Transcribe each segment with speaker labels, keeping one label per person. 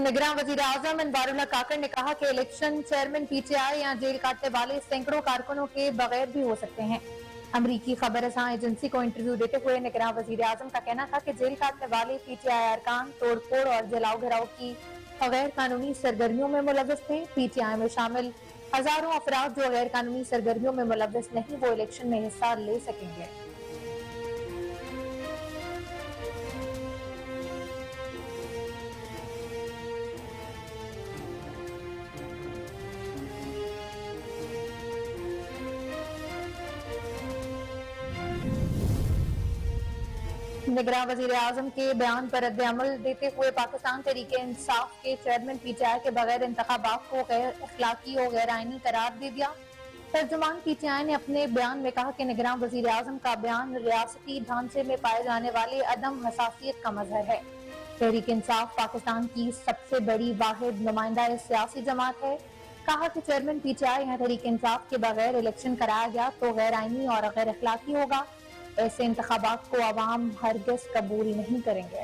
Speaker 1: निगरां वजीर आजम अनवारुल्लाह काकड़ ने कहा कि इलेक्शन चेयरमैन पीटीआई या जेल काटने वाले सैकड़ों कारकुनों के बगैर भी हो सकते हैं। अमरीकी खबर रसां एजेंसी को इंटरव्यू देते हुए निगरां वजीर आजम का कहना था कि जेल काटने वाले पीटीआई अरकान तोड़फोड़ और जलाओ घराव की गैर कानूनी सरगर्मियों में मुलव्वस थे। पीटीआई में शामिल हजारों अफराद जो गैर कानूनी सरगर्मियों में मुलव्वस नहीं, वो इलेक्शन में हिस्सा ले सकेंगे। निगरां वजीर आजम के बयान पर रद्द-ए-अमल देते हुए पाकिस्तान तहरीक-ए-इंसाफ के चेयरमैन पीटीआई के बगैर इंतखाबात को गैर अखलाकी और गैर आईनी करार दे दिया। तर्जुमान पीटीआई ने अपने बयान में कहा कि निगरां वजीर आजम का बयान रियासती ढांचे में पाए जाने वाले अदम हसासियत का मजहर है। तहरीक-ए-इंसाफ पाकिस्तान की सबसे बड़ी वाहिद नुमाइंदा सियासी जमात है। कहा कि चेयरमैन पीटीआई या तहरीक-ए-इंसाफ के बगैर इलेक्शन कराया गया तो गैर आईनी और गैर अखलाकी होगा। ऐसे इंतखाबात को अवाम हरगिज़ कबूल नहीं करेंगे।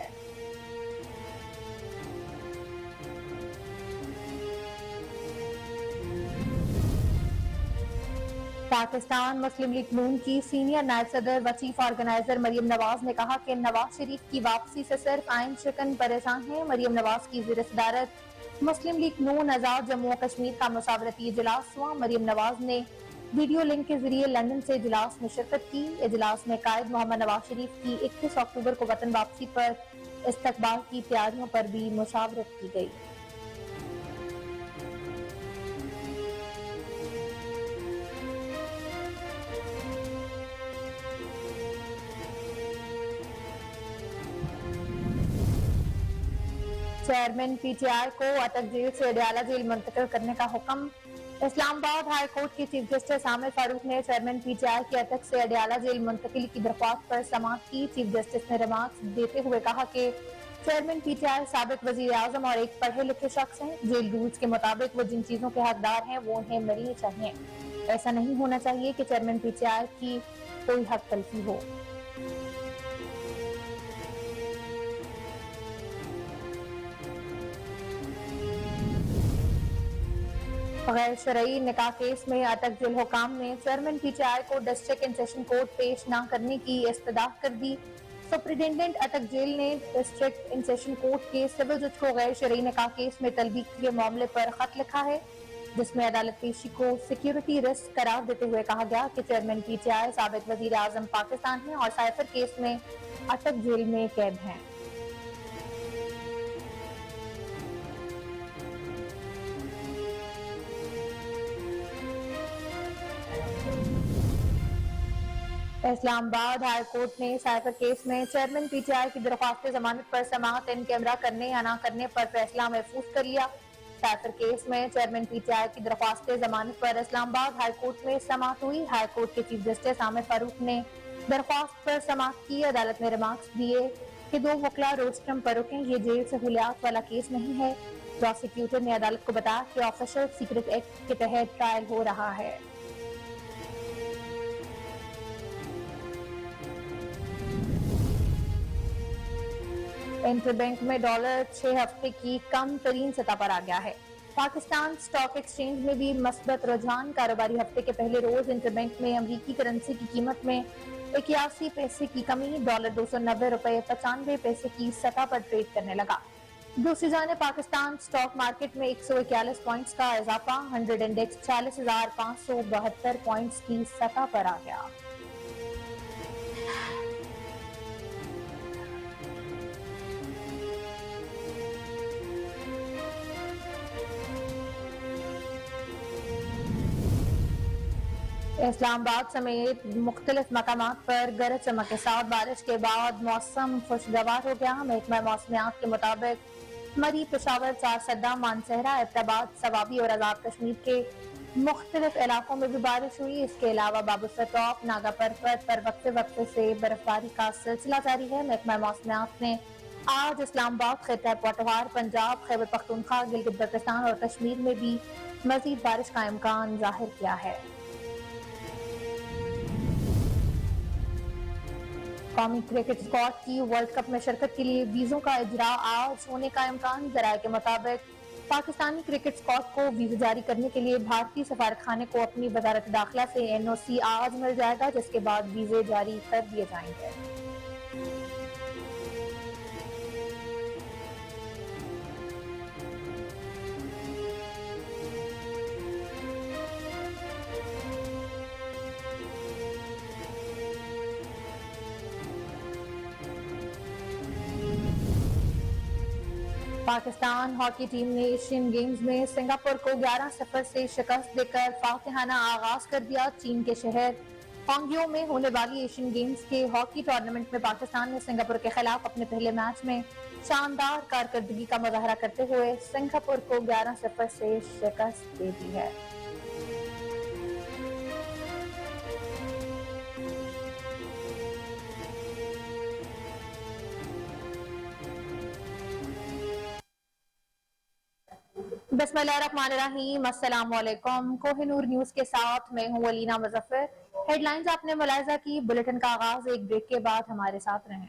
Speaker 1: पाकिस्तान मुस्लिम लीग नून की सीनियर नायब सदर व चीफ ऑर्गेनाइजर मरियम नवाज ने कहा कि नवाज शरीफ की वापसी से सिर्फ आइन शिकन परेशान है। मरियम नवाज की ज़ेर सदारत मुस्लिम लीग नून आजाद जम्मू कश्मीर का मुशावरती इजलास हुआ। मरियम नवाज ने वीडियो लिंक के जरिए लंदन से इजलास में शिरकत की। इजलास में कायद मोहम्मद नवाज शरीफ की 21 अक्टूबर को वतन वापसी पर इस्तकबाल की तैयारियों पर भी मुशावरत की गई। चेयरमैन पीटीआई को अटक जेल से अडयाला जेल मुंतकिल करने का हुक्म। इस्लामाबाद हाई कोर्ट के चीफ जस्टिस आमिर फारूक ने चेयरमैन पीटीआई की अटक से अडयाला जेल मुंतकिली की दरख्वास्त पर समाअत की। चीफ जस्टिस ने रिमार्क्स देते हुए कहा कि चेयरमैन पीटीआई साबिक वजीर आजम और एक पढ़े लिखे शख्स हैं। जेल रूल्स के मुताबिक वो जिन चीजों के हकदार हैं वो उन्हें मिलनी चाहिए। ऐसा नहीं होना चाहिए कि चेयरमैन पीटीआई की कोई हक तलफी हो। गैर शरई निकाह केस में अटक जेल हुकाम ने चेयरमैन पीटीआई को डिस्ट्रिक्ट इन सेशन कोर्ट पेश न करने की इस्तदाह कर दी। सुप्रिंटेंडेंट अटक जेल ने डिस्ट्रिक्ट इन सेशन कोर्ट के सिविल जज को गैर शरई निकाह केस में तलबी के मामले पर खत लिखा है, जिसमें अदालत पेशी को सिक्योरिटी रिस्क करार देते हुए कहा गया कि चेयरमैन पीटीआई साबिक वजीर आजम पाकिस्तान है और साइफर केस में अटक जेल में कैद हैं। इस्लामाबाद हाई कोर्ट ने साइफर केस में चेयरमैन पीटीआई की दरख्वास्त जमानत पर समाअत इन कैमरा करने या ना करने पर फैसला महफूज कर लिया। साइफर केस में चेयरमैन पीटीआई की दरख्वास्त जमानत पर इस्लामाबाद हाई कोर्ट में समाअत हुई। हाई कोर्ट के चीफ जस्टिस आमिर फारूक ने दरख्वास्त पर समाअत की। अदालत ने रिमार्क्स दिए कि दो वकला रोस्टरम पर रुकें, ये जेल सहूलियात वाला केस नहीं है। प्रोसिक्यूटर ने अदालत को बताया कि ऑफिशियल सीक्रेट एक्ट के तहत ट्रायल हो रहा है। इंटरबैंक में डॉलर 6 हफ्ते की कम तरीन सतह पर आ गया है। पाकिस्तान स्टॉक एक्सचेंज में भी मस्बत रुझान। कारोबारी हफ्ते के पहले रोज इंटरबैंक में अमरीकी करेंसी की कीमत में 81 पैसे की कमी, डॉलर 290 रुपए 95 पैसे की सतह पर ट्रेड करने लगा। दूसरी जाने पाकिस्तान स्टॉक मार्केट में 141 पॉइंट्स का इजाफा, 100 इंडेक्स 40,572 पॉइंट्स की सतह पर आ गया। इस्लामाबाद समेत मुख्तलिफ मकामात पर गरज चमक के साथ बारिश के बाद मौसम खुशगवार हो गया। महकमा मौसमियात के मुताबिक मरी, पेशावर, चारसद्दा, मानसहरा, एबटाबाद, सवाबी और आजाद कश्मीर के मुख्तलिफ इलाकों में भी बारिश हुई। इसके अलावा बाबूसर टॉप, नागा पर्वत पर वक्फे वक्फे से बर्फबारी का सिलसिला जारी है। महकमा मौसमियात ने आज इस्लामाबाद, खिता पटवार, पंजाब, खैबर पख्तूनख्वा, गिलगित बल्तिस्तान और कश्मीर में भी मजीद बारिश का इम्कान जाहिर किया है। قومی کرکٹ اسکواڈ کی ورلڈ کپ میں شرکت کے لیے ویزوں کا اجرا آج ہونے کا امکان۔ ذرائع کے مطابق پاکستانی کرکٹ اسکواڈ کو ویزا جاری کرنے کے لیے بھارتی سفارت خانے کو اپنی وزارت داخلہ سے NOC آج مل جائے گا، جس کے بعد ویزے جاری کر دیے جائیں گے۔ پاکستان ہاکی ٹیم نے ایشین گیمز میں سنگاپور کو 11-0 سے شکست دے کر فاتحانہ آغاز کر دیا۔ چین کے شہر ہانگیو میں ہونے والی ایشین گیمز کے ہاکی ٹورنامنٹ میں پاکستان نے سنگاپور کے خلاف اپنے پہلے میچ میں شاندار کارکردگی کا مظاہرہ کرتے ہوئے سنگاپور کو 11-0 سے شکست دے دی ہے۔ بسم اللہ الرحمن الرحیم، السلام علیکم۔ کوہ نور نیوز کے ساتھ میں ہوں علینا مظفر۔ ہیڈ لائنز آپ نے ملاحظہ کی، بلیٹن کا آغاز ایک بریک کے بعد، ہمارے ساتھ رہیں۔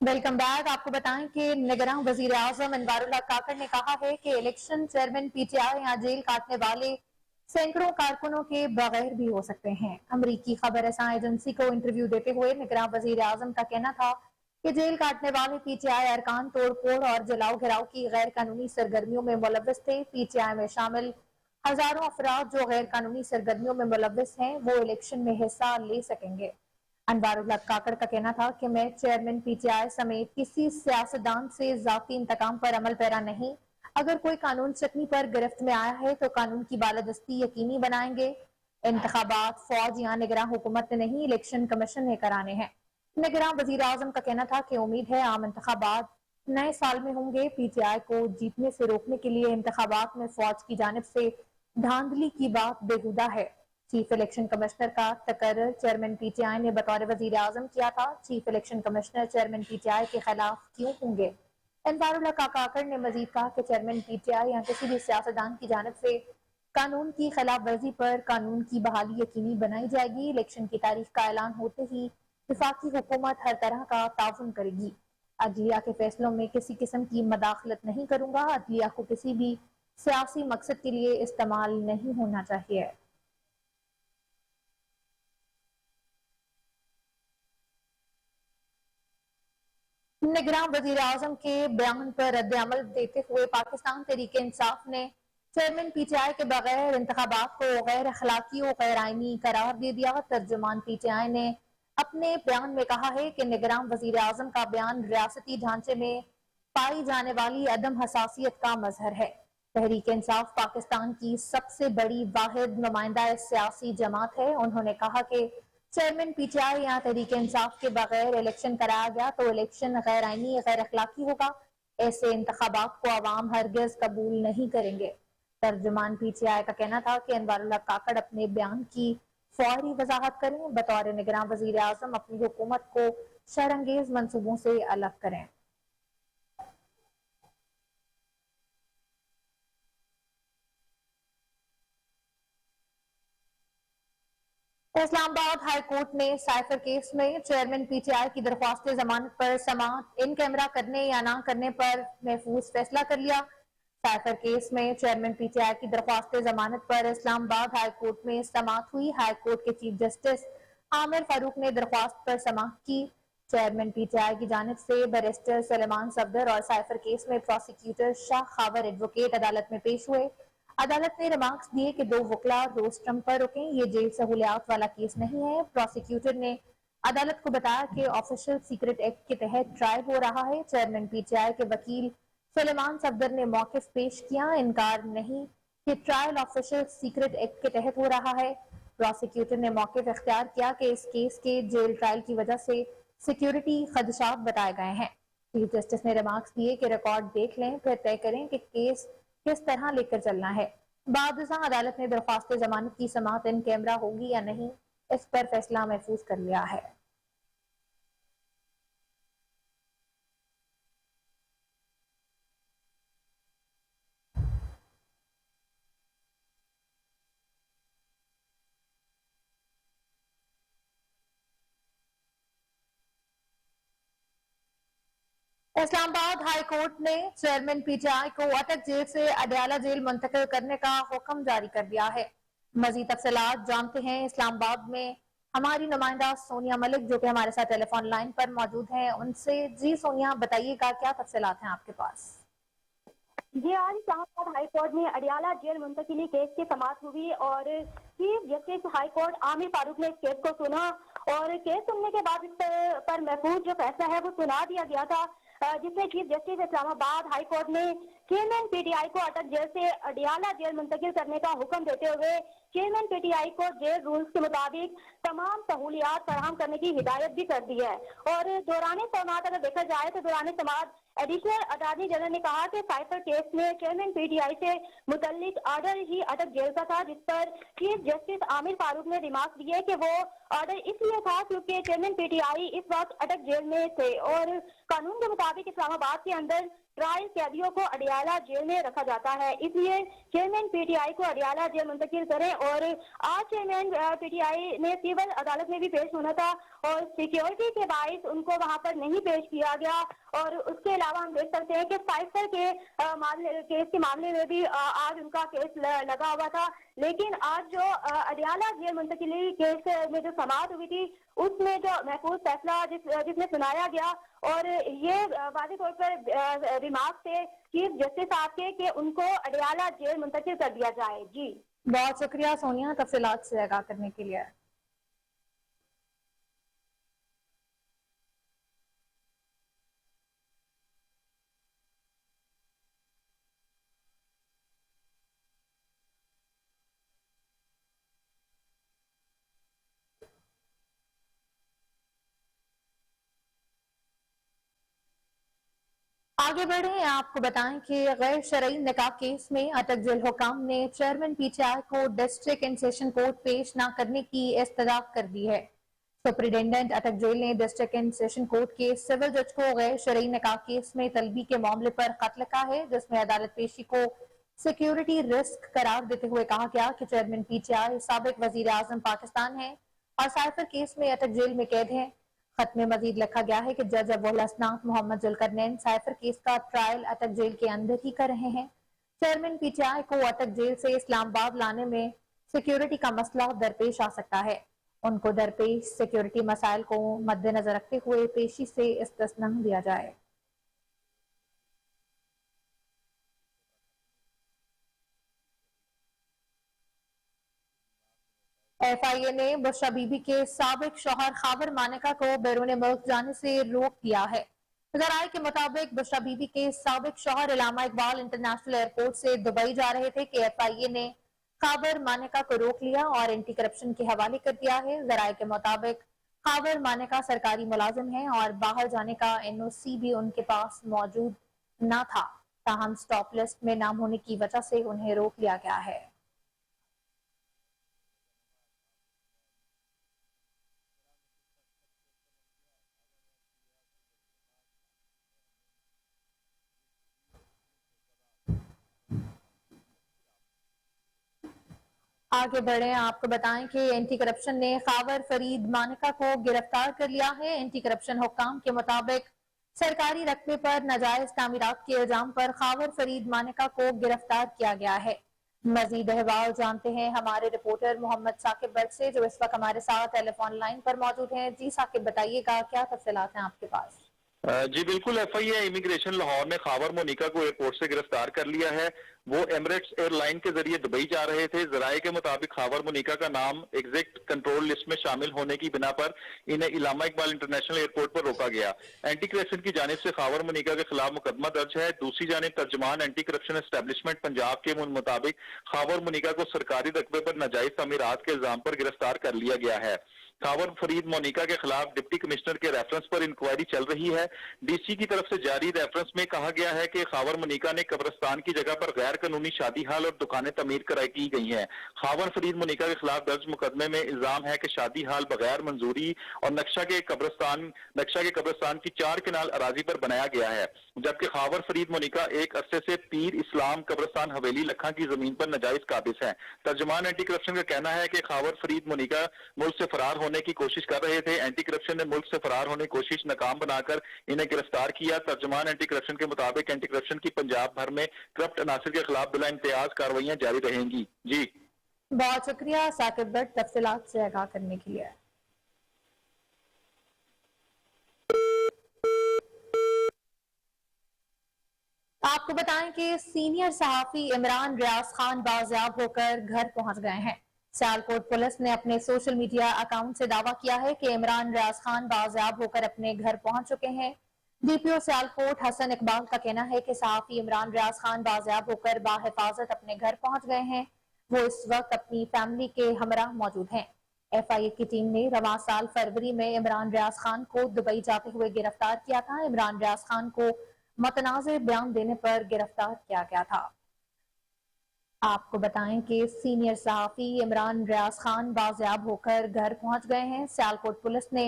Speaker 1: Welcome back. آپ کو بتائیں کہ نگراں وزیر اعظم انوار اللہ کاکڑ نے کہا ہے کہ الیکشن چیئرمین PTI یا جیل کاٹنے والے سینکڑوں کارکنوں کے بغیر بھی ہو سکتے ہیں۔ امریکی خبر رساں ایجنسی کو انٹرویو دیتے ہوئے نگراں وزیر اعظم کا کہنا تھا کہ جیل کاٹنے والے PTI ارکان توڑ پھوڑ اور جلاؤ گھراؤ کی غیر قانونی سرگرمیوں میں ملوث تھے۔ PTI میں شامل ہزاروں افراد جو غیر قانونی سرگرمیوں میں ملوث ہیں وہ الیکشن میں حصہ لے سکیں گے۔ انوار اللہ کاکڑ کا کہنا تھا کہ میں چیئرمین PTI سمیت کسی سیاستدان سے ذاتی انتقام پر عمل پیرا نہیں۔ اگر کوئی قانون چکنی پر گرفت میں آیا ہے تو قانون کی بالادستی یقینی بنائیں گے۔ انتخابات فوج یا نگراں حکومت نے نہیں، الیکشن کمیشن نے کرانے ہیں۔ نگراں وزیر اعظم کا کہنا تھا کہ امید ہے عام انتخابات نئے سال میں ہوں گے۔ PTI کو جیتنے سے روکنے کے لیے انتخابات میں فوج کی جانب سے دھاندلی کی بات بیہودہ ہے۔ چیف الیکشن کمشنر کا تقرر چیئرمین PTI نے بطور وزیر اعظم کیا تھا۔ Chief election commissioner chairman PTI کے خلاف کیوں ہوں گے؟ انوار اللہ کاکڑ نے مزید کہا کہ چیئرمین PTI یا کسی بھی سیاستدان کی جانب سے قانون کی خلاف ورزی پر قانون کی بحالی یقینی بنائی جائے گی۔ الیکشن کی تاریخ کا اعلان ہوتے ہی وفاقی حکومت ہر طرح کا تعاون کرے گی۔ عدلیہ کے فیصلوں میں کسی قسم کی مداخلت نہیں کروں گا۔ عدلیہ کو کسی بھی سیاسی مقصد کے لیے استعمال نہیں ہونا چاہیے۔ نگراں وزیر اعظم کے بیان پر رد عمل دیتے ہوئے پاکستان تحریک انصاف نے چیئرمین PTI کے بغیر انتخابات کو غیر اخلاقی و غیر آئینی قرار دے دیا۔ ترجمان PTI نے اپنے بیان میں کہا ہے کہ نگراں وزیر اعظم کا بیان ریاستی ڈھانچے میں پائی جانے والی عدم حساسیت کا مظہر ہے۔ تحریک انصاف پاکستان کی سب سے بڑی واحد نمائندہ سیاسی جماعت ہے۔ انہوں نے کہا کہ چیئرمین PTI یا تحریک انصاف کے بغیر الیکشن کرایا گیا تو الیکشن غیر آئینی غیر اخلاقی ہوگا۔ ایسے انتخابات کو عوام ہرگز قبول نہیں کریں گے۔ ترجمان PTI کا کہنا تھا کہ انوار اللہ کاکڑ اپنے بیان کی فوری وضاحت کریں۔ بطور نگراں وزیر اعظم اپنی حکومت کو شرانگیز منصوبوں سے الگ کریں۔ اسلام آباد ہائی کورٹ نے سائفر کیس میں چیئرمین PTI کی درخواست ضمانت پر سماعت ان کیمرہ کرنے یا نہ کرنے پر محفوظ فیصلہ کر لیا۔ سائفر کیس میں چیئرمین PTI کی درخواست ضمانت پر اسلام آباد ہائی کورٹ میں سماعت ہوئی۔ ہائی کورٹ کے چیف جسٹس عامر فاروق نے درخواست پر سماعت کی۔ چیئرمین PTI کی جانب سے بیرسٹر سلیمان صفدر اور سائفر کیس میں پروسیکیوٹر شاہ خاور ایڈوکیٹ عدالت میں پیش ہوئے۔ عدالت نے ریمارکس دیے کہ دو وکلا روسٹرم پر رکیں، یہ جیل سہولیات والا کیس نہیں ہے۔ پروسیکیوٹر نے عدالت کو بتایا کہ آفیشل سیکرٹ ایکٹ کے تحت ٹرائل ہو رہا ہے۔ چیئرمین PTI کے وکیل سلیمان صفدر نے موقف پیش کیا، انکار نہیں کہ ٹرائل آفیشل سیکرٹ ایکٹ کے تحت ہو رہا ہے۔ پروسیکیوٹر نے موقف اختیار کیا کہ اس کیس کے جیل ٹرائل کی وجہ سے سیکیورٹی خدشات بتائے گئے ہیں۔ चीफ जस्टिस ने रिमार्क्स दिए कि रिकॉर्ड देख लें फिर तय करें कि केस किस तरह लेकर चलना है। बावजूद अदालत ने दरख्वास्त जमानत की समाअत इन कैमरा होगी या नहीं, इस पर फैसला महफूज कर लिया है। इस्लामाबाद हाई कोर्ट ने चेयरमैन पीटीआई को अटक जेल से अडयाला जेल मुंतकिल करने का हुक्म जारी कर दिया है। मजीद तफसीलात जानते हैं इस्लामाबाद में हमारी नुमाइंदा सोनिया मलिक जो कि हमारे साथ टेलीफोन लाइन पर मौजूद हैं उनसे। जी सोनिया, बताइएगा क्या तफसीलात हैं आपके पास?
Speaker 2: जी, आज इस्लामाबाद हाई कोर्ट में अडयाला जेल मुंतकिली केस की समाअत हुई और chief justice high court Aamir Farooq ने इस केस को सुना और केस सुनने के बाद इस पर महफूज जो फैसला है वो सुना दिया गया था, जिसमें chief justice Islamabad high court ने चेयरमैन पीटीआई को अटक जेल से अडयाला जेल मुंतकिल करने का हुक्म देते हुए चेयरमैन पीटीआई को जेल रूल्स के मुताबिक तमाम सहूलियात फराहम करने की हिदायत भी कर दी है। और दौरान समाअत अगर देखा जाए तो दौरान समाअत एडिशनल अटॉर्नी जनरल ने कहा कि साइफर केस में चेयरमैन पीटीआई से मुतल्लिक ऑर्डर ही अटक जेल का था, जिस पर चीफ जस्टिस आमिर फारूक ने रिमार्क दिए कि वो ऑर्डर इसलिए था क्योंकि चेयरमैन पीटीआई इस वक्त अटक जेल में थे और कानून के मुताबिक इस्लामाबाद के अंदर ट्रायल कैदियों को अडयाला जेल में रखा जाता है, इसलिए चेयरमैन पीटीआई को अडयाला जेल मुंतकिल करें। और आज चेयरमैन पीटीआई ने सिविल अदालत में भी पेश होना था और सिक्योरिटी के बाइस उनको वहां पर नहीं पेश किया गया। और उसके अलावा हम देख सकते हैं कि साइफर के केस के मामले में भी आज उनका केस लगा हुआ था, लेकिन आज जो अडयाला जेल मुंतकिली केस में जो समाअत हुई थी उसमें जो महफूज फैसला जिसने सुनाया गया और ये वाज़ेह तौर पर रिमार्क थे चीफ जस्टिस साहब के कि उनको अडयाला जेल मुंतकिल कर दिया जाए। जी,
Speaker 1: बहुत शुक्रिया सोनिया तफसीलात से आगाह करने के लिए। आगे बढ़े, आपको बताएं कि गैर शरई निकाह केस में अटक जेल हुकाम ने चेयरमैन पीटीआई को डिस्ट्रिक्ट एंड सेशन कोर्ट पेश न करने की इस्तदा कर दी है। सुप्रिंटेंडेंट अटक जेल ने डिस्ट्रिक्ट एंड सेशन कोर्ट के सिविल जज को गैर शरई निकाह केस में तलबी के मामले पर खत लिखा है, जिसमें अदालत पेशी को सिक्योरिटी रिस्क करार देते हुए कहा गया कि चेयरमैन पीटीआई साबिक वजीर आजम पाकिस्तान है और साइफर केस में अटक जेल में कैद है। खत में मजीद लिखा गया है कि जज अबुल असनाफ मोहम्मद जुल्करनैन साइफर केस का ट्रायल अटक जेल के अंदर ही कर रहे हैं। चेयरमैन पीटीआई को अटक जेल से इस्लामाबाद लाने में सिक्योरिटी का मसला दरपेश आ सकता है। उनको दरपेश सिक्योरिटी मसाइल को मद्देनजर रखते हुए पेशी से इस्तिस्ना दिया जाए। FIA ने बुशरा बीबी के साबिक शौहर खाबर मानिका को बैरून मुल्क जाने से रोक दिया है। ज़राए के मुताबिक बुशरा बीबी के साबिक शौहर इलामा इकबाल इंटरनेशनल एयरपोर्ट से दुबई जा रहे थे कि FIA ने खाबर मानिका को रोक लिया और एंटी करप्शन के हवाले कर दिया है। ज़राए के मुताबिक खाबर मानिका सरकारी मुलाजिम है और बाहर जाने का NOC भी उनके पास मौजूद न था, ताहम स्टॉप लिस्ट में नाम होने की वजह से उन्हें रोक लिया गया है। आगे बढ़े, आपको बताएं कि एंटी करप्शन ने खावर फरीद मानिका को गिरफ्तार कर लिया है। एंटी करप्शन हुक्काम के मुताबिक सरकारी रकबे पर नाजायज तामीरात के इल्जाम पर खावर फरीद मानिका को गिरफ्तार किया गया है। मजीद अहवाल जानते हैं हमारे रिपोर्टर मोहम्मद साकिब बट से, जो इस वक्त हमारे साथ टेलीफोन लाइन पर मौजूद हैं। जी साकिब, बताइएगा क्या तफसीलात हैं आपके पास?
Speaker 3: जी बिल्कुल, FIA इमिग्रेशन लाहौर ने खावर मोनिका को एयरपोर्ट से गिरफ्तार कर लिया है। वो एमिरेट्स एयरलाइन के जरिए दुबई जा रहे थे। जराये के मुताबिक खावर मोनिका का नाम एग्जिट कंट्रोल लिस्ट में शामिल होने की बिना पर इन्हें इलामा इकबाल इंटरनेशनल एयरपोर्ट पर रोका गया। एंटी करप्शन की जानिब से खावर मोनिका के खिलाफ मुकदमा दर्ज है। दूसरी जानिब तर्जमान एंटी करप्शन एस्टेब्लिशमेंट पंजाब के मुताबिक खावर मोनिका को सरकारी रकबे पर नाजायज तामीरात के इल्जाम पर गिरफ्तार कर लिया गया है। खावर फरीद मोनिका के खिलाफ डिप्टी कमिश्नर के रेफरेंस पर इंक्वायरी चल रही है। डीसी की तरफ से जारी रेफरेंस में कहा गया है कि खावर मुनीका ने कब्रिस्तान की जगह पर गैर कानूनी शादी हाल और दुकानें तमीर कराई की गई हैं। खावर फरीद मुनीका के खिलाफ दर्ज मुकदमे में इल्जाम है कि शादी हाल बगैर मंजूरी और नक्शा के कब्रिस्तान की 4 कनाल अराजी पर बनाया गया है, जबकि खावर फरीद मुनीका एक अरसे से पीर इस्लाम कब्रिस्तान हवेली लखा की जमीन पर नाजायज काबिज है। तर्जुमान एंटी करप्शन का कहना है कि खावर फरीद मुनीका मुल्क से फरार होने की कोशिश कर रहे थे। एंटी करप्शन ने मुल्क से फरार होने की कोशिश नाकाम बनाकर इन्हें गिरफ्तार किया। तर्जुमान एंटी करप्शन के मुताबिक एंटी करप्शन की पंजाब भर में करप्ट अनासिर के खिलाफ बिला इम्तियाज कार्रवाइयां जारी रहेंगी। जी
Speaker 1: बहुत शुक्रिया साकिब भट्ट तफसीलात से आगाह करने के लिए। आपको बताएं कि सीनियर सहाफी इमरान रियाज खान बाजियाब होकर घर पहुंच गए हैं। सियालकोट पुलिस ने अपने सोशल मीडिया अकाउंट से दावा किया है कि इमरान रियाज खान बाजियाब होकर अपने घर पहुंच चुके हैं। डीपीओ सियालकोट हसन इकबाल का कहना है कि सहाफी इमरान रियाज खान बाजियाब होकर बाहिफाजत अपने घर पहुंच गए हैं। वो इस वक्त अपनी फैमिली के हमरा मौजूद हैं। FIA की टीम ने रवां साल फरवरी में इमरान रियाज खान को दुबई जाते हुए गिरफ्तार किया था। इमरान रियाज खान को मतनाज़े बयान देने पर गिरफ्तार किया गया था। आपको बताएं कि सीनियर सहाफी इमरान रियाज खान बाजियाब होकर घर पहुंच गए हैं। सियालकोट पुलिस ने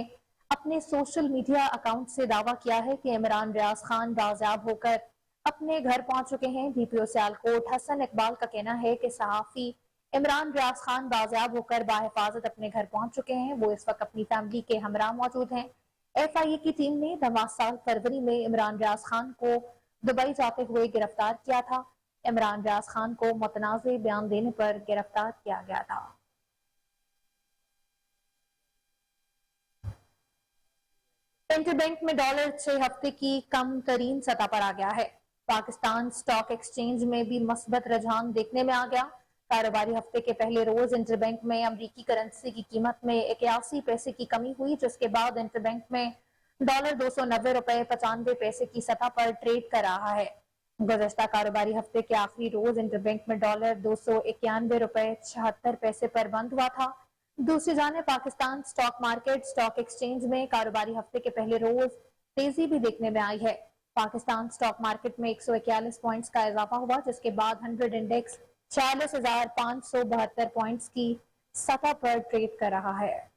Speaker 1: अपने सोशल मीडिया अकाउंट से दावा किया है कि इमरान रियाज खान बाजियाब होकर अपने घर पहुंच चुके हैं। डीपीओ सियालकोट हसन इकबाल का कहना है कि सहाफी इमरान रियाज खान बाजियाब होकर बाहिफाजत अपने घर पहुंच चुके हैं। वो इस वक्त अपनी फैमिली के हमरा मौजूद हैं। FIA की टीम ने रवां साल फरवरी में इमरान रियाज खान को दुबई जाते हुए गिरफ्तार किया था। इमरान रियाज खान को मुतनाज़े बयान देने पर गिरफ्तार किया गया था। इंटरबैंक में डॉलर 6 हफ्ते की कम तरीन सतह पर आ गया है। पाकिस्तान स्टॉक एक्सचेंज में भी मस्बत रुझान देखने में आ गया। कारोबारी हफ्ते के पहले रोज इंटरबैंक में अमरीकी करेंसी की कीमत में 81 पैसे की कमी हुई, जिसके बाद इंटरबैंक में डॉलर 290 रुपए 95 पैसे की सतह पर ट्रेड कर रहा है। गुज़श्ता कारोबारी हफ्ते के आखिरी रोज इंटरबैंक में डॉलर 291 रुपए 76 पैसे पर बंद हुआ था। दूसरी जाने Pakistan stock market stock exchange में कारोबारी हफ्ते के पहले रोज तेजी भी देखने में आई है। पाकिस्तान स्टॉक मार्केट में 141 पॉइंट्स का इजाफा हुआ, जिसके बाद 100 इंडेक्स 46,572 पॉइंट्स की सतह पर ट्रेड कर रहा है।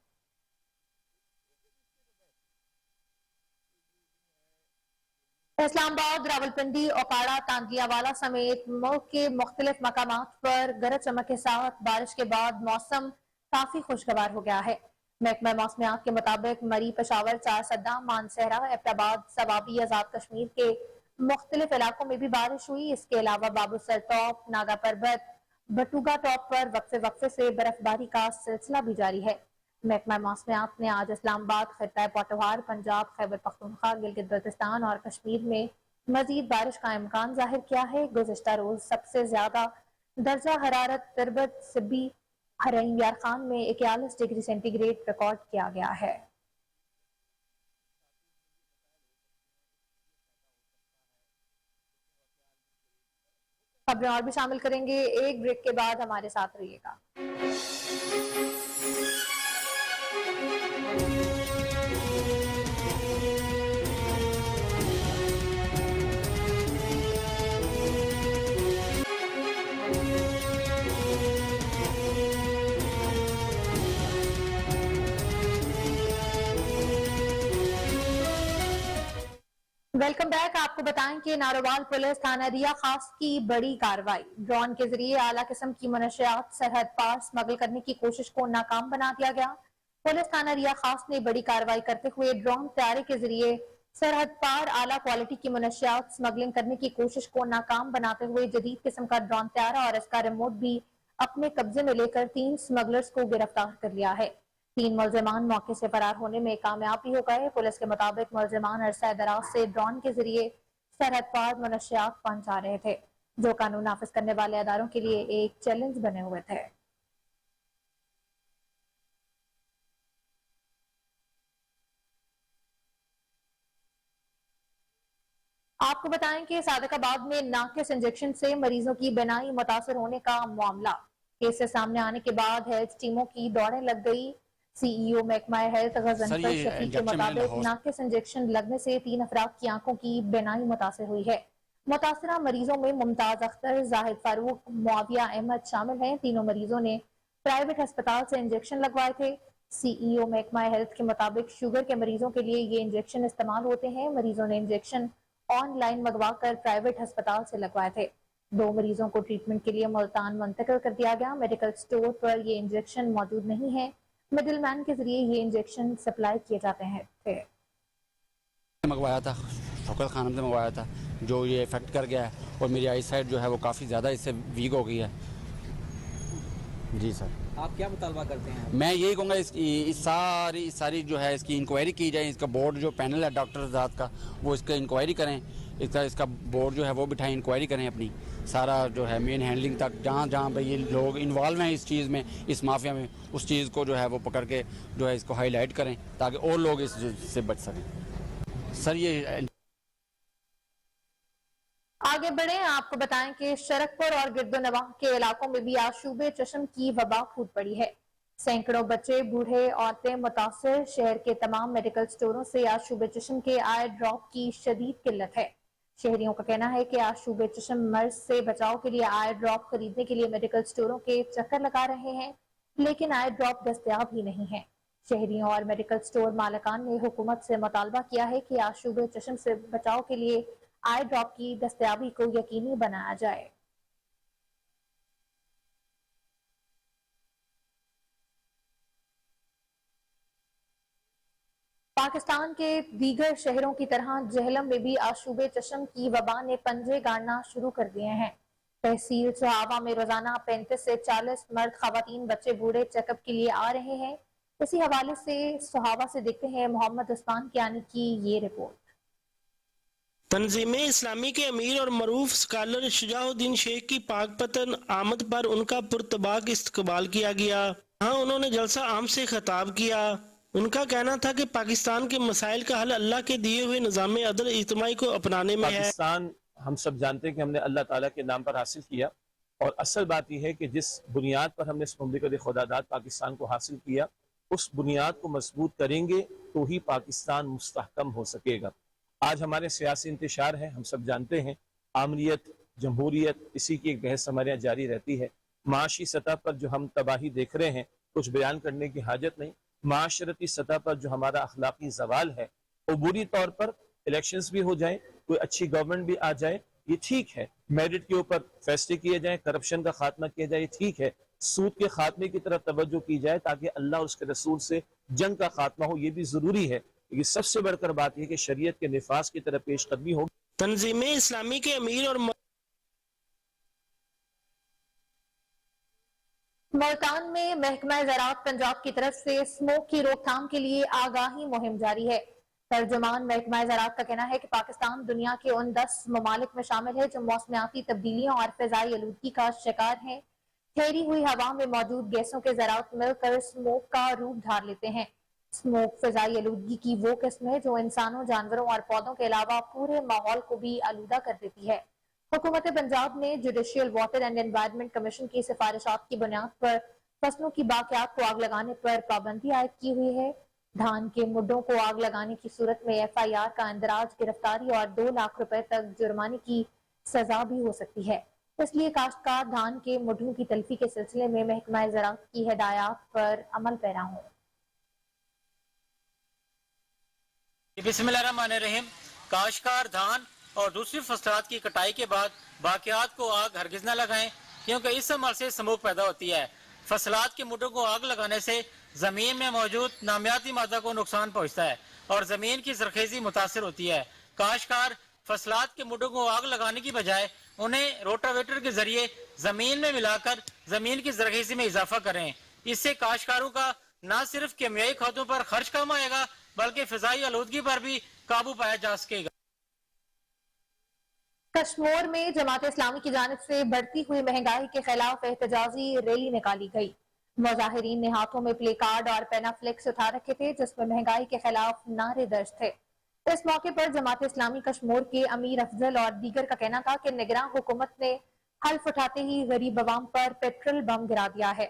Speaker 1: इस्लामाबाद, रावलपिंडी, ओकाड़ा, तांदियावाला समेत मुल्क के मुख्तलिफ मकामात पर गरज चमक के साथ बारिश के बाद मौसम काफी खुशगवार हो गया है। महकमा मौसमियात के मुताबिक मरी, पेशावर, चारसद्दा, मानसहरा, एबटाबाद, सवाबी, आजाद कश्मीर के मुख्तलिफ इलाकों में भी बारिश हुई। इसके अलावा बाबूसर टॉप, नागा पर्वत, बटुगा टॉप पर वक्फे वक्फे से बर्फबारी का सिलसिला भी जारी है। महकमा मौसमियात ने आज इस्लामाबाद, खित्ता पोठोहार, पंजाब, खैबर पख्तूनख्वा, गिलगित बल्तिस्तान और कश्मीर में मजीद बारिश का इम्कान जाहिर किया है। गुज़श्ता रोज सबसे ज्यादा दर्जा हरारत तिरबत, सिब्बी, हरईन यार खान में 41 डिग्री सेंटीग्रेड रिकॉर्ड किया गया है। खबरें और भी शामिल करेंगे, एक ब्रेक के बाद हमारे साथ रहिएगा। Welcome back. आपको बताएं कि नारोवाल पुलिस थाना रिया खास की बड़ी कार्रवाई। ड्रोन के जरिए आला किस्म की मनशियात सरहद पार स्मगल करने की कोशिश को नाकाम बना दिया गया। पुलिस थाना रिया खास ने बड़ी कार्रवाई करते हुए ड्रोन तैयारी के जरिए सरहद पार आला क्वालिटी की मनशियात स्मगलिंग करने की कोशिश को नाकाम बनाते हुए जदीद किस्म का ड्रोन तैयार और इसका रिमोट भी अपने कब्जे में लेकर 3 स्मगलर्स को गिरफ्तार कर लिया है। 3 मुलजिमान मौके से फरार होने में कामयाब भी हो गए। पुलिस के मुताबिक मुलजिमान अरसा दराज से ड्रोन के जरिए सरहद पार मनशियात पहुंचा रहे थे, जो कानून नाफिज करने वाले अदारों के लिए एक चैलेंज बने हुए थे। आपको बताएं कि सादिकाबाद में नाकिस इंजेक्शन से मरीजों की बीनाई मुतासर होने का मामला। केस से सामने आने के बाद हेल्थ टीमों की दौड़ें लग गई। CEO महकमा हेल्थ
Speaker 4: सर,
Speaker 1: गजनफर
Speaker 4: ये
Speaker 1: शफीक के
Speaker 4: इंजेक्शन मैंने
Speaker 1: मुताबिक
Speaker 4: लाहौर
Speaker 1: नाकिस इंजेक्शन लगने से 3 अफराद की आंखों की बीनाई मुतासर हुई है। मुतासरा मरीजों में मुमताज अख्तर, जाहिद फारूक, मुआविया अहमद शामिल हैं। तीनों मरीजों ने प्राइवेट अस्पताल से इंजेक्शन लगवाए थे। CEO महकमा हेल्थ के मुताबिक शुगर के मरीजों के लिए ये इंजेक्शन इस्तेमाल होते हैं। मरीजों ने इंजेक्शन ऑनलाइन मंगवा कर प्राइवेट अस्पताल से लगवाए थे। 2 मरीजों को ट्रीटमेंट के लिए मुल्तान मुंतकिल कर दिया गया। मेडिकल स्टोर पर ये इंजेक्शन मौजूद नहीं है। मिडिल मैन के जरिए ये इंजेक्शन सप्लाई किए जाते हैं थे।
Speaker 4: मंगवाया था, शौकत खानम से मंगवाया था, जो ये इफेक्ट कर गया है और मेरी आई साइड जो है वो काफ़ी ज़्यादा इससे वीक हो गई है। जी सर,
Speaker 5: आप क्या मुतालबा करते हैं?
Speaker 4: मैं यही कहूँगा इस सारी जो है इसकी इंक्वायरी की जाए। इसका बोर्ड जो पैनल है डॉक्टर ज़ात का, वो इसका इंक्वायरी करें। इसका बोर्ड जो है वो बिठाएं, इंक्वायरी करें अपनी सारा जो है मेन हैंडलिंग तक, जहाँ पे ये लोग इन्वॉल्व हैं इस चीज़ में, इस माफिया में, उस चीज़ को जो है वो पकड़ के जो है इसको हाईलाइट करें ताकि और लोग इससे बच सकें। सर ये
Speaker 1: आगे बढ़े, आपको बताएं कि शरकपुर और गिरदोनवाह के इलाकों में भी आशूबे चश्म की वबा फूट पड़ी है। सैकड़ों बच्चे, बूढ़े, औरतें मुतासर। शहर के तमाम मेडिकल स्टोरों से आशूबे चश्म के आई ड्रॉप की शदीद किल्लत है। शहरियों का कहना है कि आशूबे चश्म मर्ज से बचाव के लिए आई ड्रॉप खरीदने के लिए मेडिकल स्टोरों के चक्कर लगा रहे हैं, लेकिन आई ड्रॉप दस्तयाब ही नहीं है। शहरियों और मेडिकल स्टोर मालिकान ने हुकूमत से मुतालबा किया है कि आशूबे चश्म से बचाव के लिए आई ड्रॉप की दस्तयाबी को यकीनी बनाया जाए। पाकिस्तान के दीगर शहरों की तरह जहलम में भी आशूबे चश्म की वबा ने पंजे गाड़ना शुरू कर दिए हैं। तहसील सुहावा में रोजाना 35 से 40 मर्द, खवातीन, बच्चे, बूढ़े चेकअप के लिए आ रहे हैं। इसी हवाले से सुहावा से देखते हैं मोहम्मद उस्मान कियानी की ये रिपोर्ट।
Speaker 6: तंजीम इस्लामी के अमीर और मरूफ स्कॉलर शुजाउद्दीन शेख की पाकपतन आमद पर उनका पुरतबाक इस्तकबाल किया गया। हाँ, उन्होंने जलसा आम से खिताब किया। उनका कहना था कि पाकिस्तान के मसाइल का हल अल्लाह के दिए हुए निज़ाम अदल इज्तिमाई को अपनाने में है।
Speaker 7: पाकिस्तान हम सब जानते हैं कि हमने अल्लाह ताला के नाम पर हासिल किया, और असल बात यह है कि जिस बुनियाद पर हमने इस मुमलिकत खुदादाद पाकिस्तान को हासिल किया, उस बुनियाद को मजबूत करेंगे तो ही पाकिस्तान मुस्तहकम हो सकेगा। आज हमारे सियासी इंतशार है, हम सब जानते हैं, आमरीत, जमहूरियत, इसी की एक बहस हमारे यहाँ जारी रहती है। माशी सतह पर जो हम तबाही देख रहे हैं, कुछ बयान करने की हाजत नहीं। माशरती सतह पर जो हमारा अखलाकी जवाल है, अबूरी तौर पर इलेक्शंस भी हो जाए, कोई अच्छी गवर्नमेंट भी आ जाए, ये ठीक है। मेरिट के ऊपर फैसले किए जाए, करप्शन का खात्मा किया जाए, ठीक है। सूद के खात्मे की तरफ तवज्जो की जाए ताकि अल्लाह और उसके रसूल से जंग का खात्मा हो, ये भी जरूरी है। ये सबसे बढ़कर बात यह कि शरीयत के निफाज की तरफ पेश कदमी हो।
Speaker 6: तंजीम इस्लामी के अमीर और
Speaker 1: मुल्तान में महकमा ज़राअत पंजाब की तरफ से स्मोक की रोकथाम के लिए आगाही मुहिम जारी है। तर्जुमान महकमा ज़राअत का कहना है कि पाकिस्तान दुनिया के उन 10 ममालिक में शामिल है जो मौसमियाती तब्दीलियों और फिजाई आलूदगी का शिकार हैं। ठहरी हुई हवा में मौजूद गैसों के ज़राअत मिलकर स्मोक का रूप धार लेते हैं। स्मोक फिजाई आलूदगी की वो किस्म है जो इंसानों, जानवरों और पौधों के अलावा पूरे माहौल को भी आलूदा कर देती है। हुकूमत पंजाब ने judicial water and environment commission की सिफारिशात की बुनियाद पर फसलों की बाकियात को आग लगाने पर पाबंदी आयद की हुई है। धान के मुड्डों को आग लगाने की सूरत में FIR का इंदराज, गिरफ्तारी और 2 लाख रुपए तक जुर्माने की सजा भी हो सकती है। इसलिए काश्तकार धान के मुड्डों की तलफी के सिलसिले में महकमा ज़राअत की हिदायत पर अमल पैरा हों।
Speaker 8: बिस्मिल्लाहिर्रहमानिर्रहीम। काश्तकार धान और दूसरी फसलात की कटाई के बाद बाकियात को आग हरगिज न लगाएं, क्योंकि इस अमल से स्मोक पैदा होती है। फसलात के मुड्डों को आग लगाने से जमीन में मौजूद नामियाती मादा को नुकसान पहुंचता है और जमीन की सरखेजी मुतासर होती है। काश्तकार फसलात के मुड्डों को आग लगाने की बजाय उन्हें रोटावेटर के जरिए जमीन में मिलाकर जमीन की सरखेजी में इजाफा करें। इससे काश्तकारों का न सिर्फ केमियाई खादों पर खर्च कम आएगा बल्कि फिजाई आलूदगी पर भी काबू पाया जा सकेगा।
Speaker 1: कश्मीर में जमात इस्लामी की जानिब से बढ़ती हुई महंगाई के खिलाफ एहतजाजी रैली निकाली गई। मुजाहिरीन ने हाथों में प्ले कार्ड और पेनाफ्लेक्स उठा रखे थे जिसमें महंगाई के खिलाफ नारे दर्ज थे। इस मौके पर जमात इस्लामी कश्मीर के अमीर अफजल और दीगर का कहना था कि निगरान हुकूमत ने हल्फ उठाते ही गरीब अवाम पर पेट्रोल बम गिरा दिया है।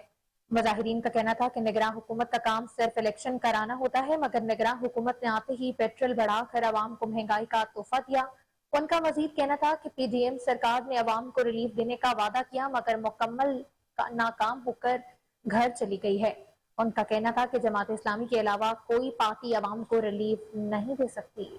Speaker 1: मुजाहिरीन का कहना था कि निगरान हुकूमत का काम सिर्फ इलेक्शन कराना होता है, मगर निगरान हुकूमत ने आते ही पेट्रोल बढ़ाकर आवाम को महंगाई का तोहफा दिया। उनका मजीद कहना था कि PDM सरकार ने आवाम को रिलीफ देने का वादा किया, मगर मुकम्मल नाकाम होकर घर चली गई है। उनका कहना था कि जमात इस्लामी के अलावा कोई पार्टी आवाम को रिलीफ नहीं दे सकती।